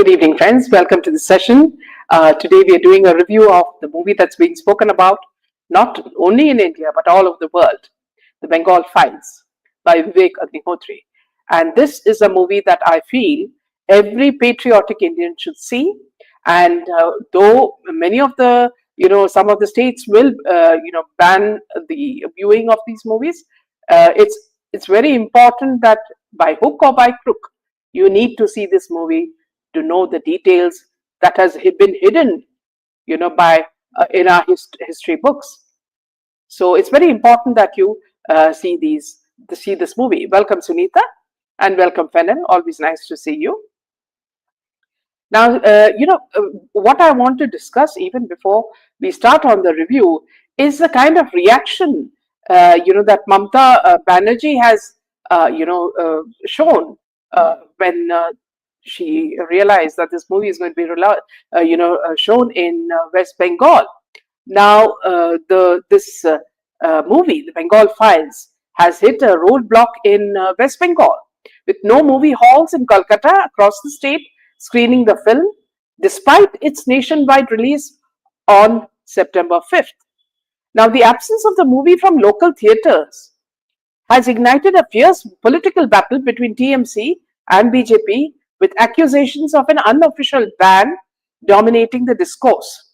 Good evening, friends. Welcome to the session. Today we are doing a review of the movie that's being spoken about not only in India but all over the world, The Bengal Files by Vivek Agnihotri. And this is a movie that I feel every patriotic Indian should see. And though many of the, some of the states will, ban the viewing of these movies, it's very important that by hook or by crook, you need to see this movie to know the details that has been hidden, by in our history books. So it's very important that you see this movie. Welcome, Sunita, and welcome, Fennel. Always nice to see you. Now, what I want to discuss even before we start on the review is the kind of reaction, that Mamta Banerjee has, shown when she realized that this movie is going to be, shown in West Bengal. Now, this movie, The Bengal Files, has hit a roadblock in West Bengal, with no movie halls in Kolkata across the state screening the film, despite its nationwide release on September 5th. Now, the absence of the movie from local theatres has ignited a fierce political battle between TMC and BJP, with accusations of an unofficial ban dominating the discourse.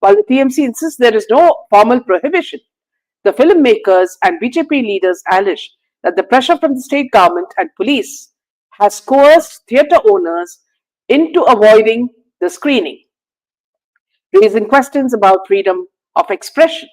While the TMC insists there is no formal prohibition, the filmmakers and BJP leaders allege that the pressure from the state government and police has coerced theatre owners into avoiding the screening, raising questions about freedom of expression.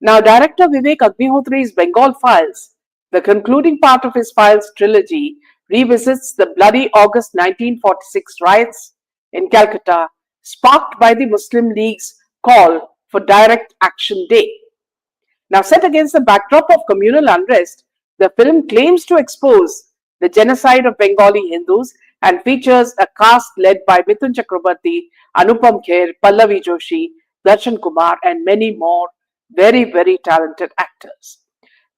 Now, director Vivek Agnihotri's Bengal Files, the concluding part of his Files trilogy, revisits the bloody August 1946 riots in Calcutta, sparked by the Muslim League's call for Direct Action Day. Now, set against the backdrop of communal unrest, the film claims to expose the genocide of Bengali Hindus and features a cast led by Mithun Chakrabarti, Anupam Kher, Pallavi Joshi, Darshan Kumar, and many more very, very talented actors.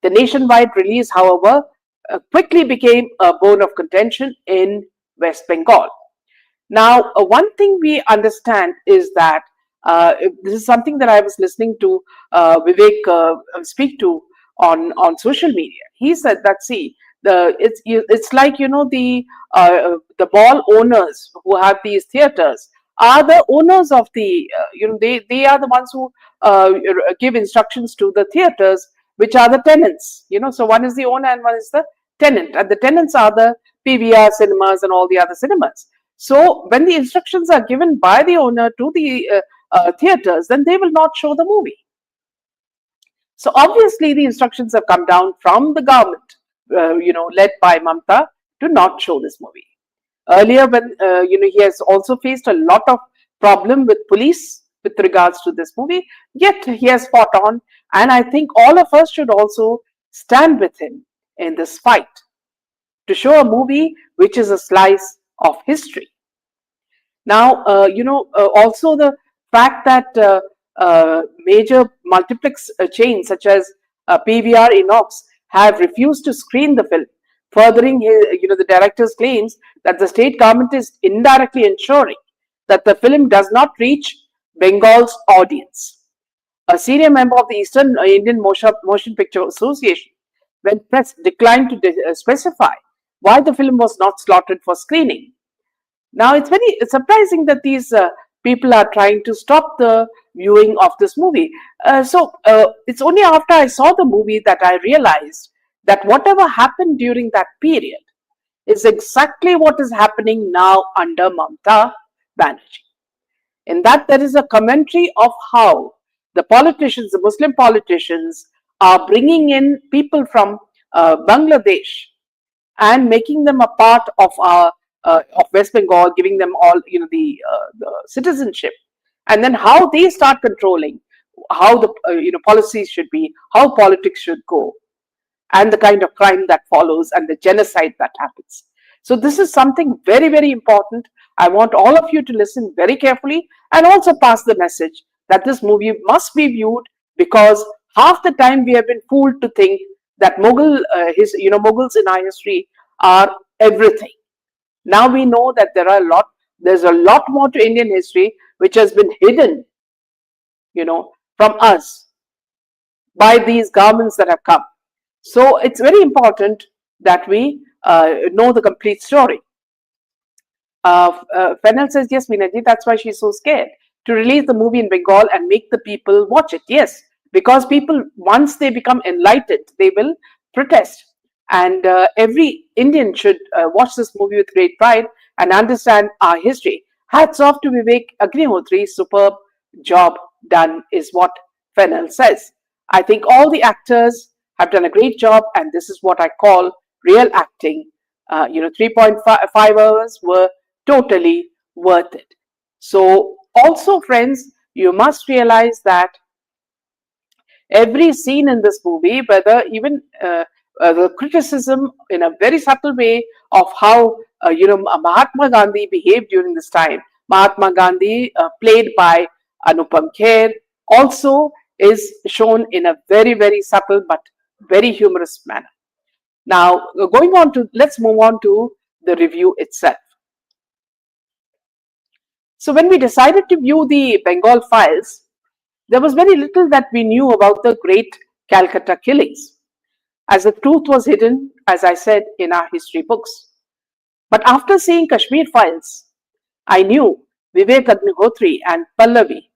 The nationwide release, however, quickly became a bone of contention in West Bengal. Now, one thing we understand is that this is something that I was listening to Vivek speak to on social media. He said that, see, it's like, the mall owners who have these theaters are the owners of the, they are the ones who give instructions to the theaters, which are the tenants. So one is the owner and one is the tenant, and the tenants are the PVR cinemas and all the other cinemas. So when the instructions are given by the owner to the theaters, then they will not show the movie. So obviously the instructions have come down from the government, led by Mamta, to not show this movie. Earlier, when he has also faced a lot of problem with police with regards to this movie, yet he has fought on, and I think all of us should also stand with him in this fight to show a movie which is a slice of history. Now, also the fact that major multiplex chains such as PVR Inox have refused to screen the film, furthering the director's claims that the state government is indirectly ensuring that the film does not reach Bengal's audience. A senior member of the Eastern Indian Motion Picture Association, when pressed, declined to specify why the film was not slotted for screening. Now, it's very surprising that these people are trying to stop the viewing of this movie. So it's only after I saw the movie that I realized that whatever happened during that period is exactly what is happening now under Mamta Banerjee. In that, there is a commentary of how the politicians, the Muslim politicians, are bringing in people from Bangladesh and making them a part of our of West Bengal, giving them all the citizenship, and then how they start controlling how the policies should be, how politics should go, and the kind of crime that follows and the genocide that happens. So this is something very, very important. I want all of you to listen very carefully and also pass the message that this movie must be viewed, because half the time we have been fooled to think that Mughals in our history are everything. Now we know that there are a lot There's a lot more to Indian history which has been hidden, from us by these governments that have come. So it's very important that we know the complete story. Fennel says, yes, Meenaji, that's why she's so scared to release the movie in Bengal and make the people watch it. Yes, because people, once they become enlightened, they will protest. And every Indian should watch this movie with great pride and understand our history. Hats off to Vivek Agnihotri. Superb job done, is what Fennel says. I think all the actors have done a great job, and this is what I call real acting. 3.5 hours were totally worth it. So, also, friends, you must realize that every scene in this movie, whether even the criticism in a very subtle way of how Mahatma Gandhi behaved during this time. Mahatma Gandhi, played by Anupam Kher, also is shown in a very, very subtle but very humorous manner. Now, let's move on to the review itself. So, when we decided to view the Bengal Files, there was very little that we knew about the great Calcutta killings, as the truth was hidden, as I said, in our history books. But after seeing Kashmir Files, I knew Vivek Agnihotri and Pallavi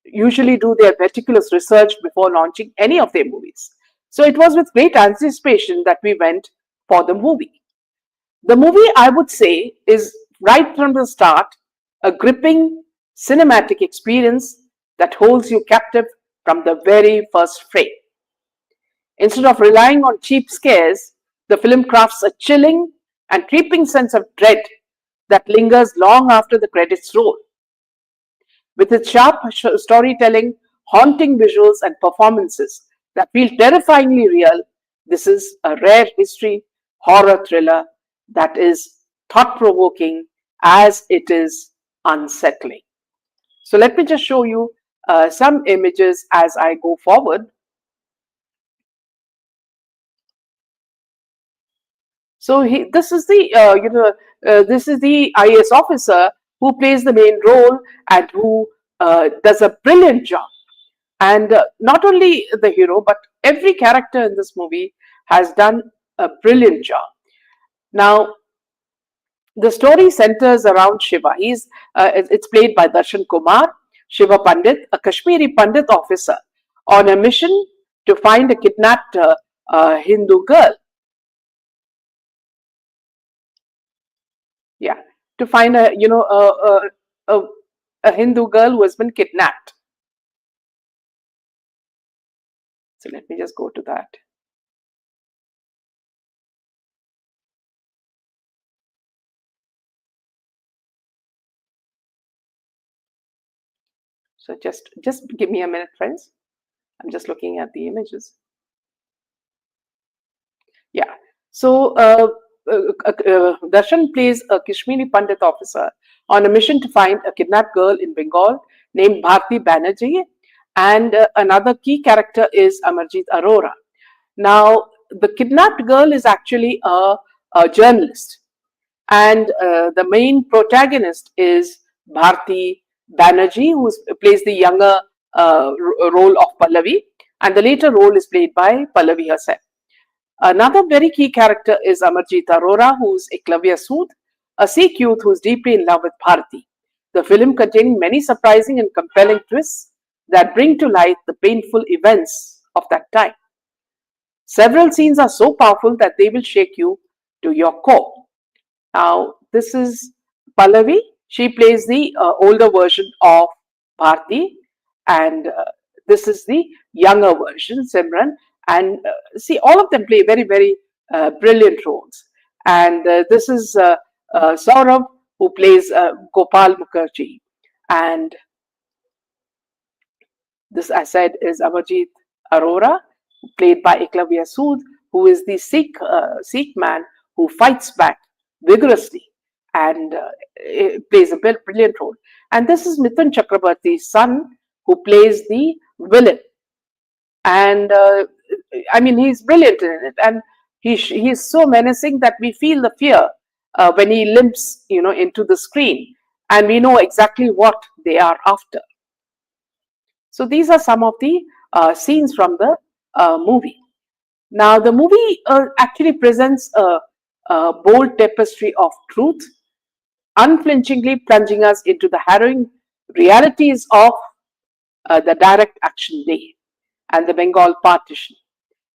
usually do their meticulous research before launching any of their movies. So it was with great anticipation that we went for the movie. The movie, I would say, is right from the start a gripping cinematic experience that holds you captive from the very first frame. Instead of relying on cheap scares, the film crafts a chilling and creeping sense of dread that lingers long after the credits roll. With its sharp storytelling, haunting visuals, and performances that feel terrifyingly real, this is a rare history horror thriller that is thought provoking as it is unsettling. So, let me just show you some images as I go forward. So this is the this is the IAS officer who plays the main role and who does a brilliant job. And not only the hero, but every character in this movie has done a brilliant job. Now, the story centers around Shiva. It's played by Darshan Kumar, Shiva Pandit, a Kashmiri Pandit officer on a mission to find a kidnapped Hindu girl. Yeah, to find a Hindu girl who has been kidnapped. So let me just go to that. So just give me a minute, friends. I'm just looking at the images. Yeah. So Darshan plays a Kashmiri Pandit officer on a mission to find a kidnapped girl in Bengal named Bharti Banerjee, and another key character is Amarjit Arora. Now, the kidnapped girl is actually a journalist, and the main protagonist is Bharti Banerjee, who plays the younger role of Pallavi, and the later role is played by Pallavi herself. Another very key character is Amarjit Arora, who's Eklavya Sood, a Sikh youth who's deeply in love with Bharti. The film containing many surprising and compelling twists that bring to light the painful events of that time. Several scenes are so powerful that they will shake you to your core. Now, this is Pallavi. She plays the older version of Bharti, and this is the younger version, Simran. And see, all of them play very, very brilliant roles. And this is Saurabh, who plays Gopal Mukherjee. And this, I said, is Amarjit Arora, played by Eklavya Sood, who is the Sikh man who fights back vigorously and plays a brilliant role. And this is Mithun Chakrabarti's son, who plays the villain. And I mean, he's brilliant in it, and he's so menacing that we feel the fear when he limps, into the screen. and we know exactly what they are after. So these are some of the scenes from the movie. Now, the movie actually presents a bold tapestry of truth, unflinchingly plunging us into the harrowing realities of the direct action day and the Bengal partition.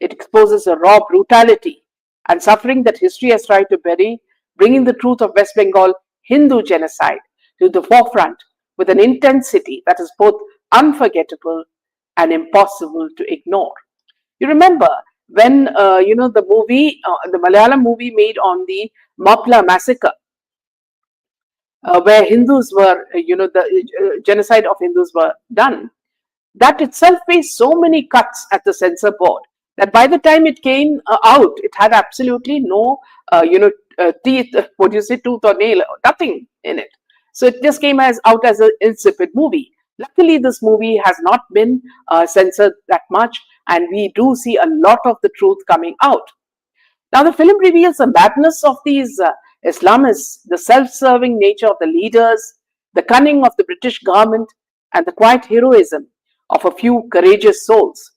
It exposes a raw brutality and suffering that history has tried to bury, bringing the truth of West Bengal Hindu genocide to the forefront with an intensity that is both unforgettable and impossible to ignore. You remember when the movie, the Malayalam movie made on the Mapla massacre, where Hindus were, the genocide of Hindus were done. That itself faced so many cuts at the censor board that by the time it came out, it had absolutely no, teeth, what do you say, tooth or nail, nothing in it. So it just came out as an insipid movie. Luckily, this movie has not been censored that much, and we do see a lot of the truth coming out. Now, the film reveals the madness of these Islamists, the self serving nature of the leaders, the cunning of the British government, and the quiet heroism of a few courageous souls.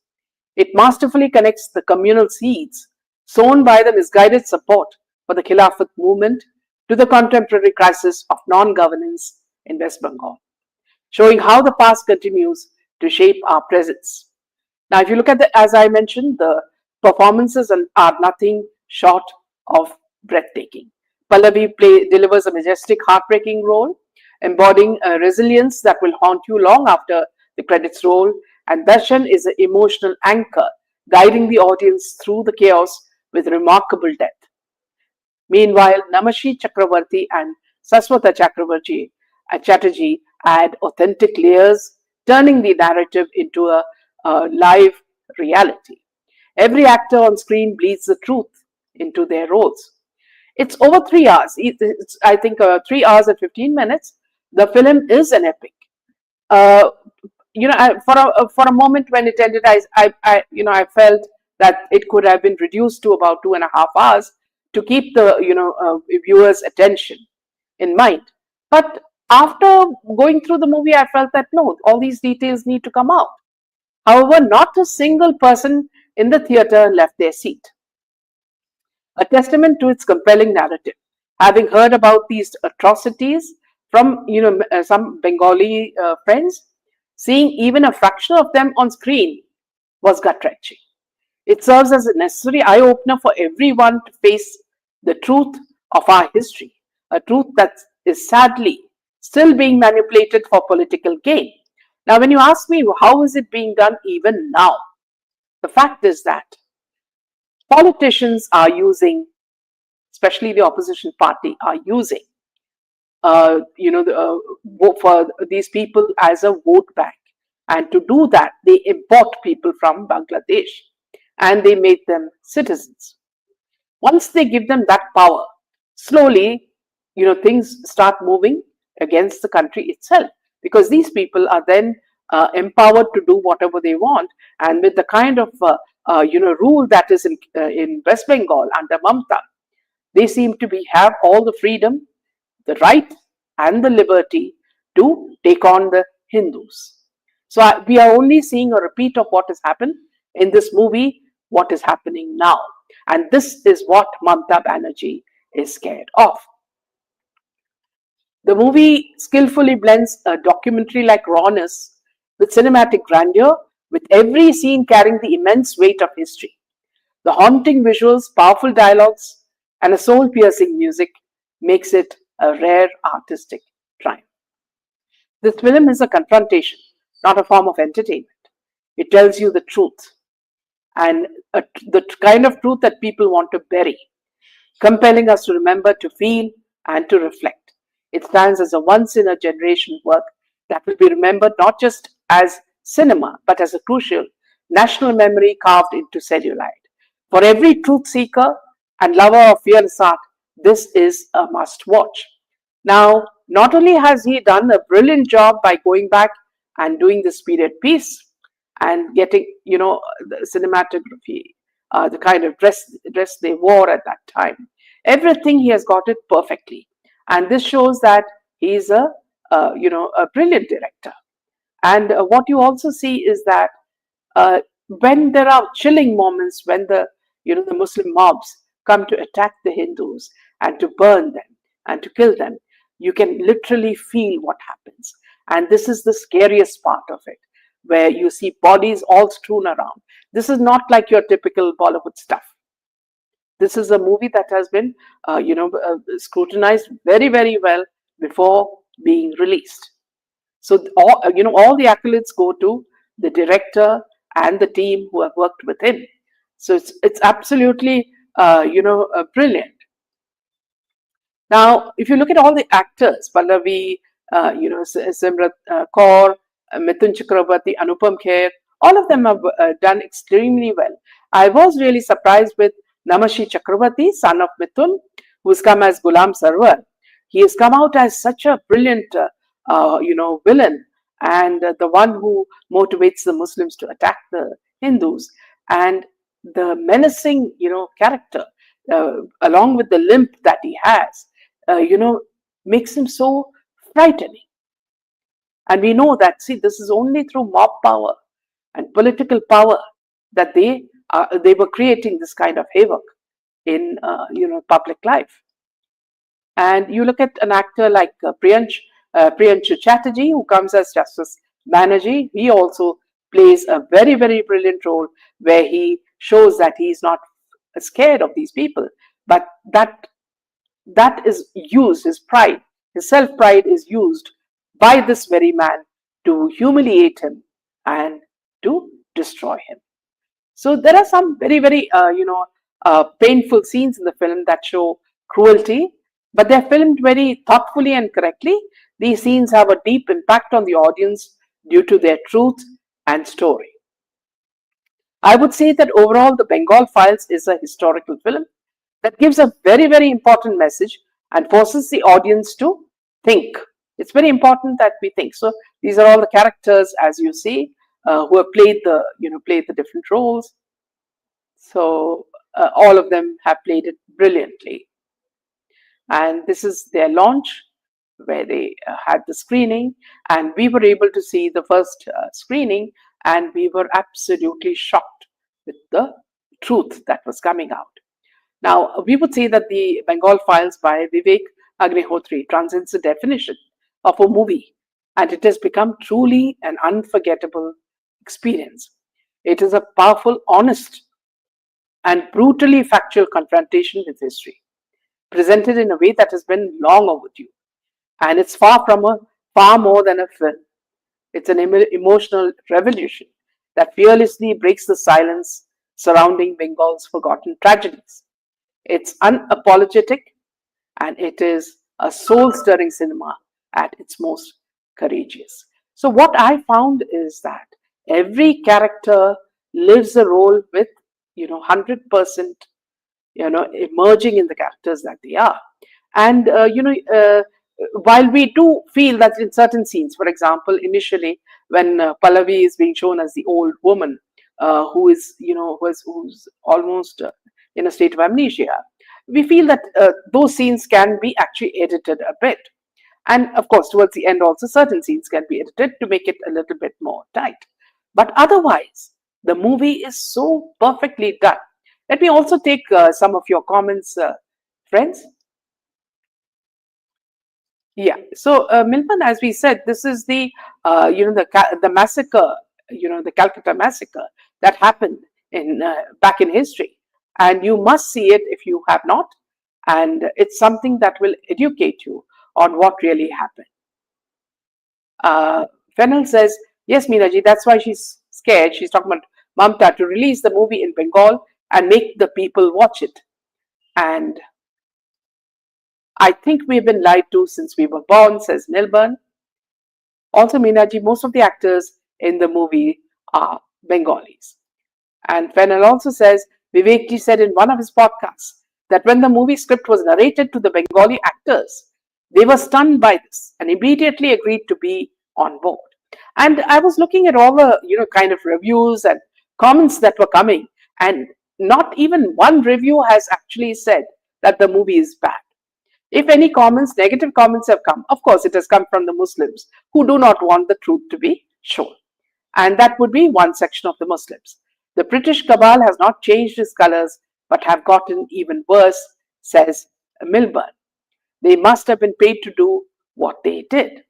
It masterfully connects the communal seeds sown by the misguided support for the Khilafat movement to the contemporary crisis of non governance in West Bengal, showing how the past continues to shape our presence. Now, if you look at as I mentioned, the performances are nothing short of breathtaking. Pallavi delivers a majestic, heartbreaking role, embodying a resilience that will haunt you long after the credits roll. And Darshan is an emotional anchor, guiding the audience through the chaos with remarkable depth. Meanwhile, Namashi Chakravarti and Saswata Chatterjee add authentic layers, turning the narrative into a live reality. Every actor on screen bleeds the truth into their roles. It's over 3 hours. It's, I think, 3 hours and 15 minutes. The film is an epic. Uh, for a moment when it ended, I felt that it could have been reduced to about 2.5 hours to keep the viewers' attention in mind. But after going through the movie, I felt that no, all these details need to come out. However, not a single person in the theater left their seat, a testament to its compelling narrative. Having heard about these atrocities from some Bengali friends, seeing even a fraction of them on screen was gut wrenching. It serves as a necessary eye opener for everyone to face the truth of our history, a truth that is sadly still being manipulated for political gain. Now, when you ask me how is it being done even now, the fact is that politicians are using, especially the opposition party, are using, for these people as a vote bank. And to do that, they import people from Bangladesh and they make them citizens. Once they give them that power, slowly, things start moving against the country itself, because these people are then empowered to do whatever they want. And with the kind of rule that is in West Bengal under Mamta, they seem to have all the freedom, the right, and the liberty to take on the Hindus. So we are only seeing a repeat of what has happened in this movie, what is happening now. And this is what Mamta Banerjee is scared of. The movie skillfully blends a documentary like rawness with cinematic grandeur, with every scene carrying the immense weight of history. The haunting visuals, powerful dialogues, and a soul-piercing music makes it a rare artistic triumph. This film is a confrontation, not a form of entertainment. It tells you the truth, and the kind of truth that people want to bury, compelling us to remember, to feel, and to reflect. It stands as a once in a generation work that will be remembered not just as cinema, but as a crucial national memory carved into cellulite. For every truth seeker and lover of fearless art, this is a must watch. Now, not only has he done a brilliant job by going back and doing this period piece and getting, the cinematography, the kind of dress they wore at that time, everything he has got it perfectly. And this shows that he is a a brilliant director. And what you also see is that when there are chilling moments, when the Muslim mobs come to attack the Hindus and to burn them and to kill them, you can literally feel what happens. And this is the scariest part of it, where you see bodies all strewn around. This is not like your typical Bollywood stuff. This is a movie that has been, scrutinized very, very well before being released. So all the accolades go to the director and the team who have worked with him. So it's absolutely brilliant. Now, if you look at all the actors, Pallavi, Simrat Kaur, Mithun Chakrabarti, Anupam Kher, all of them have done extremely well. I was really surprised with Namashi Chakrabarti, son of Mithun, who's come as Gulam Sarwar. He has come out as such a brilliant, villain, and the one who motivates the Muslims to attack the Hindus, and the menacing, character, along with the limp that he has, makes him so frightening. And we know that, see, this is only through mob power and political power that they were creating this kind of havoc in public life. And you look at an actor like Priyanshu Chatterjee, who comes as Justice Banerjee. He also plays a very, very brilliant role where he shows that he is not scared of these people, but that is used, his pride, his self-pride is used by this very man to humiliate him and to destroy him. So there are some very, very, painful scenes in the film that show cruelty, but they're filmed very thoughtfully and correctly. These scenes have a deep impact on the audience due to their truth and story. I would say that overall, the Bengal Files is a historical film that gives a very, very important message and forces the audience to think. It's very important that we think. So these are all the characters, as you see, who have played the different roles. So all of them have played it brilliantly. And this is their launch, where they had the screening, and we were able to see the first screening, and we were absolutely shocked with the truth that was coming out. Now, we would say that the Bengal Files by Vivek Agnihotri transcends the definition of a movie, and it has become truly an unforgettable experience. It is a powerful, honest, and brutally factual confrontation with history, presented in a way that has been long overdue. And it's far more than a film. It's an emotional revolution that fearlessly breaks the silence surrounding Bengal's forgotten tragedies. It's unapologetic, and it is a soul-stirring cinema at its most courageous. So what I found is that every character lives a role with 100% emerging in the characters that they are. And while we do feel that in certain scenes, for example, initially when Pallavi is being shown as the old woman who is who's almost in a state of amnesia, we feel that those scenes can be actually edited a bit. And of course, towards the end also, certain scenes can be edited to make it a little bit more tight. But otherwise, the movie is so perfectly done. Let me also take some of your comments, friends. Yeah. So, Milpan, as we said, this is the the massacre, the Calcutta massacre that happened in back in history, and you must see it if you have not. And it's something that will educate you on what really happened. Fennel says, yes, Meenaji, that's why she's scared. She's talking about Mamta to release the movie in Bengal and make the people watch it. And I think we've been lied to since we were born, says Milburn. Also, Meenaji, most of the actors in the movie are Bengalis. And Fennel also says, Vivekji said in one of his podcasts that when the movie script was narrated to the Bengali actors, they were stunned by this and immediately agreed to be on board. And I was looking at all the, kind of reviews and comments that were coming, and not even one review has actually said that the movie is bad. If any comments, negative comments have come, of course, it has come from the Muslims who do not want the truth to be shown. And that would be one section of the Muslims. The British cabal has not changed its colors, but have gotten even worse, says Milburn. They must have been paid to do what they did.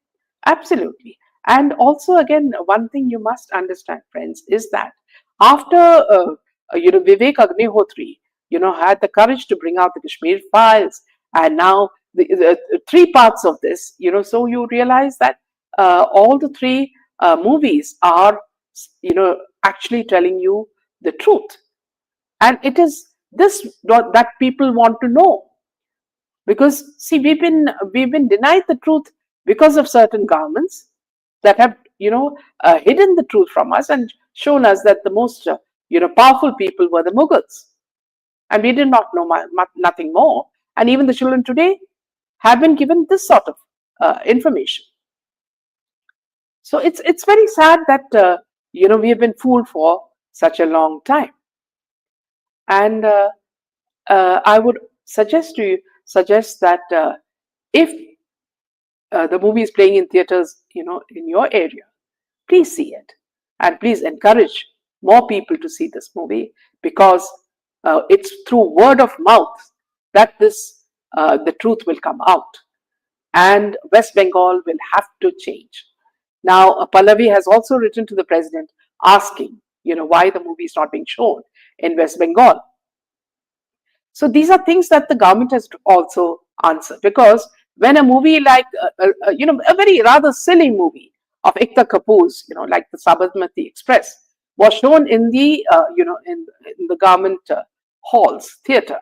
Absolutely. And also, again, one thing you must understand, friends, is that after Vivek Agnihotri, had the courage to bring out the Kashmir Files, and now the three parts of this, so you realize that all the three movies are, actually telling you the truth, and it is this that people want to know. Because see, we've been denied the truth because of certain governments that have hidden the truth from us and shown us that the most powerful people were the Mughals, and we did not know nothing more. And even the children today have been given this sort of information. So it's very sad that we have been fooled for such a long time. And I would suggest that if the movie is playing in theaters, in your area, please see it, and please encourage more people to see this movie, because it's through word of mouth that the truth will come out, and West Bengal will have to change. Now, Pallavi has also written to the president asking, why the movie is not being shown in West Bengal. So these are things that the government has to also answer, because when a movie like, a very rather silly movie of Ekta Kapoor's, like the Sabarmati Express, was shown in the, in the government halls, theatre,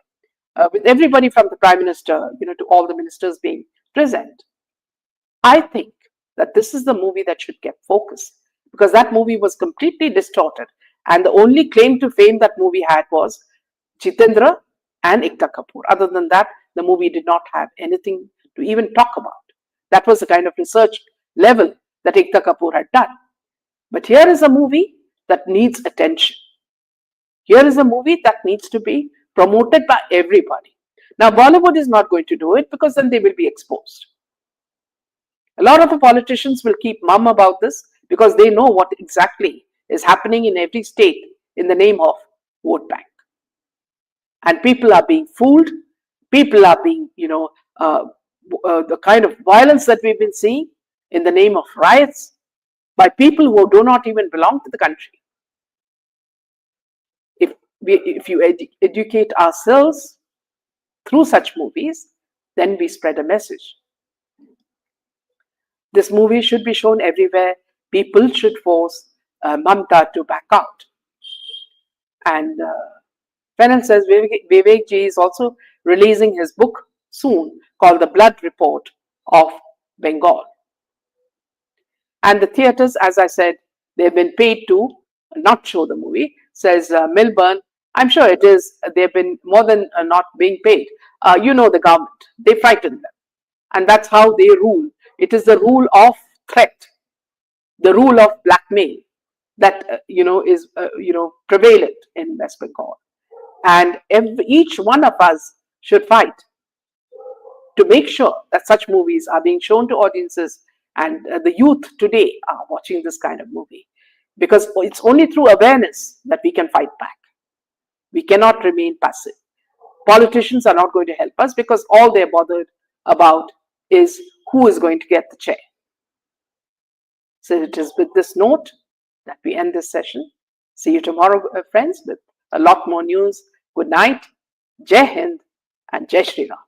with everybody from the Prime Minister, to all the ministers being present, I think that this is the movie that should get focused, because that movie was completely distorted, and the only claim to fame that movie had was Jitendra and Ekta Kapoor. Other than that, the movie did not have anything to even talk about. That was the kind of research level that Ekta Kapoor had done. But here is a movie that needs attention. Here is a movie that needs to be promoted by everybody. Now, Bollywood is not going to do it, because then they will be exposed. A lot of the politicians will keep mum about this, because they know what exactly is happening in every state in the name of vote bank. And people are being fooled. People are being, the kind of violence that we've been seeing in the name of riots by people who do not even belong to the country. If you educate ourselves through such movies, then we spread a message. This movie should be shown everywhere. People should force Mamta to back out. And Fennel says Vivek Ji is also releasing his book soon, called The Blood Report of Bengal. And the theatres, as I said, they've been paid to not show the movie, says Milburn. I'm sure it is. They've been more than not being paid. The government, they frighten them. And that's how they rule. It is the rule of threat, the rule of blackmail that, is, prevalent in West Bengal. And each one of us should fight to make sure that such movies are being shown to audiences, and the youth today are watching this kind of movie, because it's only through awareness that we can fight back. We cannot remain passive. Politicians are not going to help us, because all they're bothered about is who is going to get the chair. So it is with this note that we end this session. See you tomorrow, friends, with a lot more news. Good night, Jai Hind, and Jai Shri Ram.